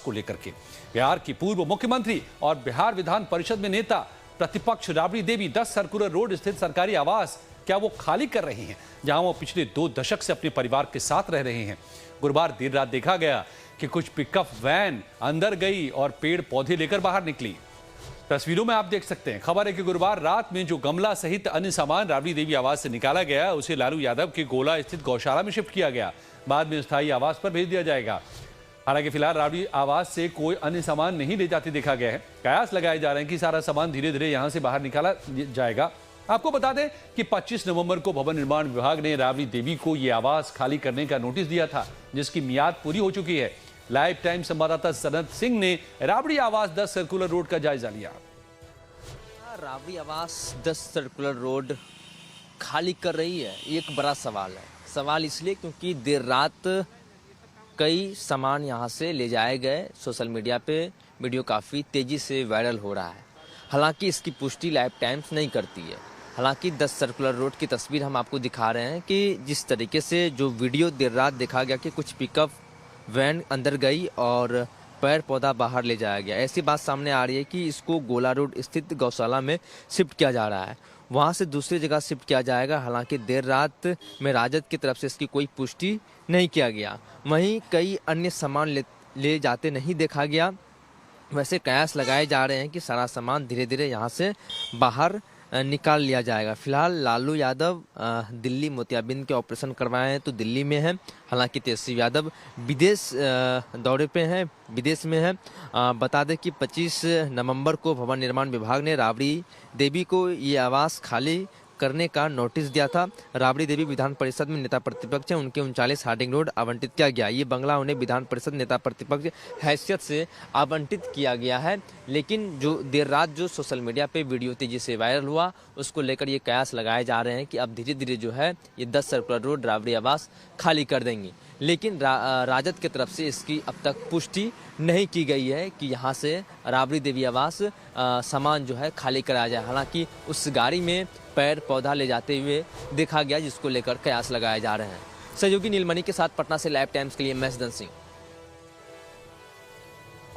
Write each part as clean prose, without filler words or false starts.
को लेकर के। बिहार की पूर्व मुख्यमंत्री और बिहार विधान परिषद में नेता प्रतिपक्ष राबड़ी देवी 10 सर्कुलर रोड स्थित सरकारी आवास क्या वो खाली कर रही हैं, जहां वो पिछले 2 दशक से अपने परिवार के साथ रह रहे हैं। गुरुवार देर रात देखा गया कि कुछ पिकअप वैन अंदर गई और पेड़ पौधे लेकर बाहर निकली। तस्वीरों में आप देख सकते हैं। खबर है कि गुरुवार रात में जो गमला सहित अन्य सामान राबड़ी देवी आवास से निकाला गया, उसे लालू यादव के गोला स्थित गौशाला में शिफ्ट किया गया। बाद में स्थायी आवास पर भेज दिया जाएगा। हालांकि फिलहाल राबड़ी आवास से कोई अन्य सामान नहीं ले जाते देखा गया है। कयास लगाए जा रहे हैं कि सारा सामान धीरे धीरे यहां से बाहर निकाला जाएगा। आपको बता दें कि 25 नवंबर को भवन निर्माण विभाग ने राबड़ी देवी को यह आवास खाली करने का नोटिस दिया था, जिसकी मियाद पूरी हो चुकी है। लाइव टाइम संवाददाता सनत सिंह ने राबड़ी आवास 10 सर्कुलर रोड का जायजा लिया। राबड़ी आवास 10 सर्कुलर रोड खाली कर रही है, एक बड़ा सवाल है। सवाल इसलिए क्योंकि देर रात कई सामान यहां से ले जाए गए। सोशल मीडिया पे वीडियो काफ़ी तेज़ी से वायरल हो रहा है। हालांकि इसकी पुष्टि लाइव टाइम्स नहीं करती है। हालांकि 10 सर्कुलर रोड की तस्वीर हम आपको दिखा रहे हैं कि जिस तरीके से जो वीडियो देर रात देखा गया कि कुछ पिकअप वैन अंदर गई और पेड़ पौधा बाहर ले जाया गया। ऐसी बात सामने आ रही है कि इसको गोला रोड स्थित गौशाला में शिफ्ट किया जा रहा है, वहां से दूसरी जगह शिफ्ट किया जाएगा। हालांकि देर रात में राजद की तरफ से इसकी कोई पुष्टि नहीं किया गया। वहीं कई अन्य सामान ले जाते नहीं देखा गया। वैसे कयास लगाए जा रहे हैं कि सारा सामान धीरे धीरे यहाँ से बाहर निकाल लिया जाएगा। फिलहाल लालू यादव दिल्ली मोतियाबिंद के ऑपरेशन करवाए हैं तो दिल्ली में है। हालांकि तेजस्वी यादव विदेश दौरे पे हैं, विदेश में है। बता दें कि 25 नवंबर को भवन निर्माण विभाग ने राबड़ी देवी को ये आवास खाली करने का नोटिस दिया था। राबड़ी देवी विधान परिषद में नेता प्रतिपक्ष है, उनके 39 हार्डिंग रोड आवंटित किया गया। ये बंगला उन्हें विधान परिषद नेता प्रतिपक्ष हैसियत से आवंटित किया गया है। लेकिन जो देर रात जो सोशल मीडिया पे वीडियो तेजी से वायरल हुआ, उसको लेकर ये कयास लगाए जा रहे हैं कि अब धीरे धीरे जो है ये 10 सर्कुलर रोड राबड़ी आवास खाली कर देंगी। लेकिन राजद की तरफ से इसकी अब तक पुष्टि नहीं की गई है कि यहाँ से राबड़ी देवी आवास सामान जो है खाली कराया जाए। हालांकि उस गाड़ी में पेड़ पौधा ले जाते हुए देखा गया, जिसको लेकर कयास लगाए जा रहे हैं। सहयोगी नीलमणि के साथ पटना से लाइव टाइम्स के लिए मैं सदन सिंह।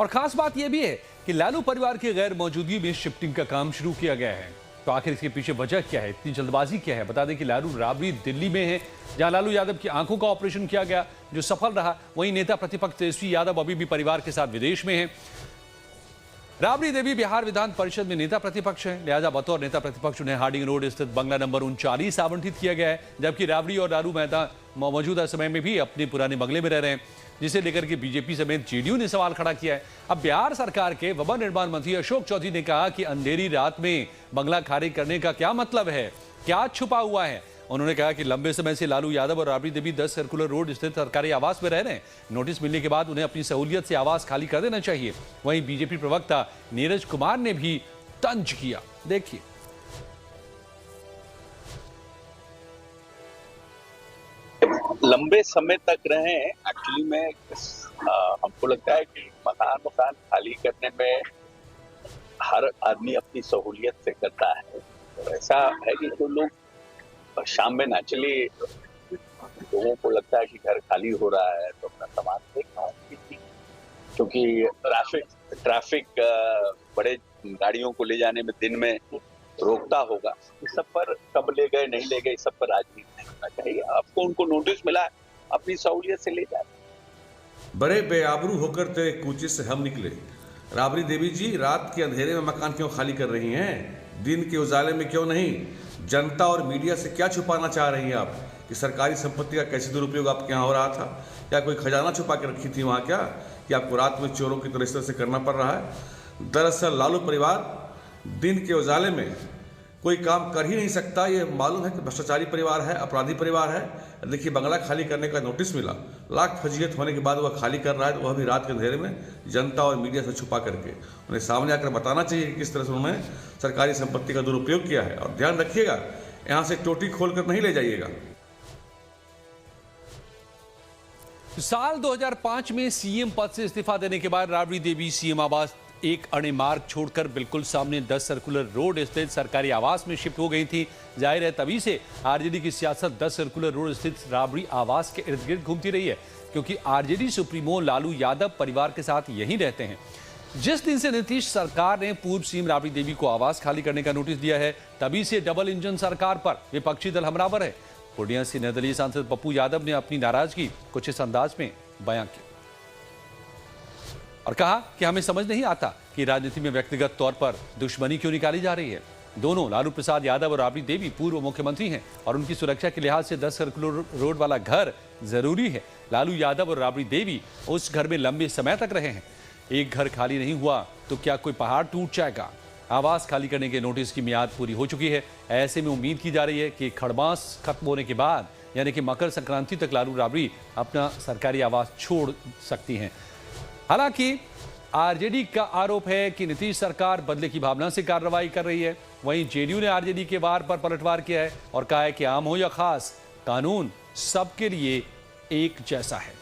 और खास बात यह भी है कि लालू परिवार की गैर मौजूदगी में शिफ्टिंग का काम शुरू किया गया है। तो आखिर इसके पीछे वजह क्या है, इतनी जल्दबाजी क्या है? बता दें कि लालू राबड़ी दिल्ली में है, जहां लालू यादव की आंखों का ऑपरेशन किया गया, जो सफल रहा। वहीं नेता प्रतिपक्ष तेजस्वी यादव अभी भी परिवार के साथ विदेश में है। राबड़ी देवी बिहार विधान परिषद में नेता प्रतिपक्ष है, लिहाजा बतौर नेता प्रतिपक्ष उन्हें हार्डिंग रोड स्थित बंगला नंबर 39 आवंटित किया गया है। जबकि राबड़ी और लालू मेहता मौजूदा समय में भी अपने पुराने बंगले में रह रहे हैं, जिसे लेकर के बीजेपी समेत जेडीयू ने सवाल खड़ा किया है। अब बिहार सरकार के भवन निर्माण मंत्री अशोक चौधरी ने कहा कि अंधेरी रात में बंगला खाली करने का क्या मतलब है, क्या छुपा हुआ है। उन्होंने कहा कि लंबे समय से लालू यादव और राबड़ी देवी 10 सर्कुलर रोड स्थित सरकारी आवास में रह रहे हैं। नोटिस मिलने के बाद उन्हें अपनी सहूलियत से आवास खाली कर देना चाहिए। वहीं बीजेपी प्रवक्ता नीरज कुमार ने भी तंज किया, देखिए। लंबे समय तक रहे, एक्चुअली में हमको लगता है कि मकान खाली करने में हर आदमी अपनी सहूलियत से करता है। तो ऐसा है कि जो लोग शाम में नेचुरली लोगों को लगता है कि घर खाली हो रहा है तो अपना सामान देखना, क्योंकि ट्रैफिक बड़े गाड़ियों को ले जाने में दिन में रोकता होगा। इस सब पर कब ले गए नहीं ले गए, इस सब पर राजनीति नहीं होना चाहिए। आपको उनको नोटिस मिला है, अपनी सहूलियत से ले जाए। बड़े बेआबरू होकर ते कूचे से हम निकले। राबड़ी देवी जी, रात के अंधेरे में मकान क्यों खाली कर रही हैं? दिन के उजाले में क्यों नहीं? जनता और मीडिया से क्या छुपाना चाह रही हैं आप कि सरकारी संपत्ति का कैसे दुरुपयोग आपके यहाँ हो रहा था? क्या कोई खजाना छुपा के रखी थी वहाँ क्या, कि आपको रात में चोरों की तरह इस तरह से करना पड़ रहा है? दरअसल लालू परिवार दिन के उजाले में कोई काम कर ही नहीं सकता। ये मालूम है कि भ्रष्टाचारी परिवार है, अपराधी परिवार है। देखिए, बंगला खाली करने का नोटिस मिला, लाख फजीहत होने के बाद वह खाली कर रहा है, तो वह भी रात के अंधेरे में जनता और मीडिया से छुपा करके। उन्हें सामने आकर बताना चाहिए कि किस तरह से उन्होंने सरकारी संपत्ति का दुरुपयोग किया है। और ध्यान रखिएगा, यहाँ से टोटी खोल कर नहीं ले जाइएगा। साल 2005 में सीएम पद से इस्तीफा देने के बाद राबड़ी देवी सीएम आवास एक अणे मार्ग छोड़कर बिल्कुल सामने 10 सर्कुलर रोड स्थित सरकारी आवास में शिफ्ट हो गई थी। जाहिर है तभी से आरजेडी की सियासत 10 सर्कुलर रोड स्थित राबड़ी आवास के इर्द गिर्द घूमती रही है। क्योंकि आरजेडी सुप्रीमो लालू यादव परिवार के साथ यहीं रहते हैं। जिस दिन से नीतीश सरकार ने पूर्व सीएम राबड़ी देवी को आवास खाली करने का नोटिस दिया है, तभी से डबल इंजन सरकार पर विपक्षी दल हमलावर है। पूर्णिया से निर्दलीय सांसद पप्पू यादव ने अपनी नाराजगी कुछ इस अंदाज में बयां की और कहा कि हमें समझ नहीं आता कि राजनीति में व्यक्तिगत तौर पर दुश्मनी क्यों निकाली जा रही है। दोनों लालू प्रसाद यादव और राबड़ी देवी पूर्व मुख्यमंत्री हैं और उनकी सुरक्षा के लिहाज से 10 सर्कुलर रोड वाला घर जरूरी है। लालू यादव और राबड़ी देवी उस घर में लंबे समय तक रहे हैं। एक घर खाली नहीं हुआ तो क्या कोई पहाड़ टूट जाएगा? आवास खाली करने के नोटिस की मियाद पूरी हो चुकी है। ऐसे में उम्मीद की जा रही है कि खड़मास खत्म होने के बाद यानी कि मकर संक्रांति तक लालू राबड़ी अपना सरकारी आवास छोड़ सकती हैं। हालांकि आरजेडी का आरोप है कि नीतीश सरकार बदले की भावना से कार्रवाई कर रही है। वहीं जेडीयू ने आरजेडी के वार पर पलटवार किया है और कहा है कि आम हो या खास, कानून सबके लिए एक जैसा है।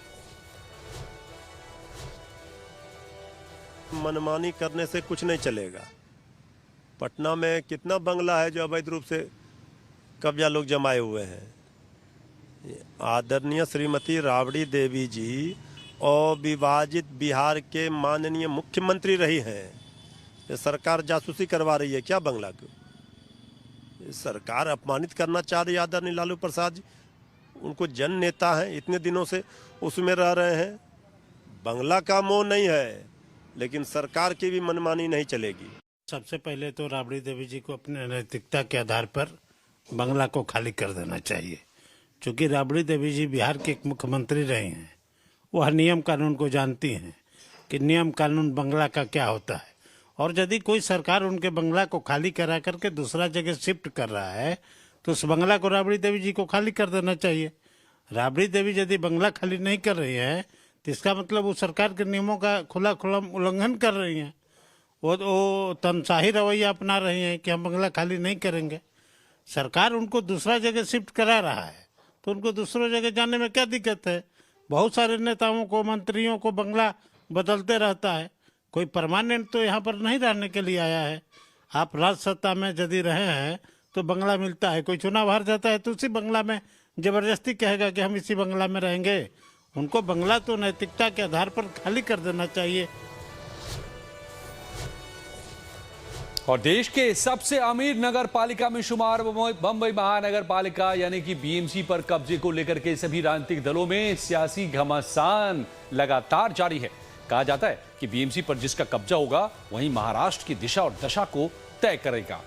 मनमानी करने से कुछ नहीं चलेगा। पटना में कितना बंगला है जो अवैध रूप से कब्जा लोग जमाए हुए हैं। आदरणीय श्रीमती राबड़ी देवी जी अविभाजित बिहार के माननीय मुख्यमंत्री रही हैं। ये सरकार जासूसी करवा रही है क्या बंगला को? ये सरकार अपमानित करना चाह रही है आदरणीय लालू प्रसाद जी। उनको जन नेता हैं, इतने दिनों से उसमें रह रहे हैं। बंगला का मोह नहीं है, लेकिन सरकार की भी मनमानी नहीं चलेगी। सबसे पहले तो राबड़ी देवी जी को अपने नैतिकता के आधार पर बंगला को खाली कर देना चाहिए। क्योंकि राबड़ी देवी जी बिहार के एक मुख्यमंत्री रहे हैं, वह नियम कानून को जानती हैं कि नियम कानून बंगला का क्या होता है। और यदि कोई सरकार उनके बंगला को खाली करा करके दूसरा जगह शिफ्ट कर रहा है तो उस बंगला को राबड़ी देवी जी को खाली कर देना चाहिए। राबड़ी देवी यदि बंगला खाली नहीं कर रही है तो इसका मतलब वो सरकार के नियमों का खुला उल्लंघन कर रही हैं। वो तनशाही रवैया अपना रही हैं कि हम बंगला खाली नहीं करेंगे। सरकार उनको दूसरा जगह शिफ्ट करा रहा है तो उनको दूसरा जगह जाने में क्या दिक्कत है? बहुत सारे नेताओं को, मंत्रियों को बंगला बदलते रहता है। कोई परमानेंट तो यहाँ पर नहीं रहने के लिए आया है। आप राज सत्ता में यदि रहे हैं तो बंगला मिलता है। कोई चुनाव हार जाता है तो उसी बंगला में जबरदस्ती कहेगा कि हम इसी बंगला में रहेंगे। उनको बंगला तो नैतिकता के आधार पर खाली कर देना चाहिए। और देश के सबसे अमीर नगर पालिका में शुमार बंबई महानगर पालिका यानी कि बीएमसी पर कब्जे को लेकर के सभी राजनीतिक दलों में सियासी घमासान लगातार जारी है। कहा जाता है कि बीएमसी पर जिसका कब्जा होगा वहीं महाराष्ट्र की दिशा और दशा को तय करेगा।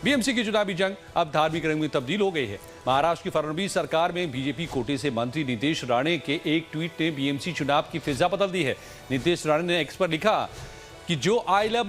बीएमसी की चुनावी जंग अब धार्मिक रंग में तब्दील हो गई है। महाराष्ट्र की फडणवीस सरकार में बीजेपी कोटे से मंत्री नितेश राणे के एक ट्वीट ने बीएमसी चुनाव की फिजा बदल दी है। नितेश राणे ने एक्स पर लिखा कि जो आई लव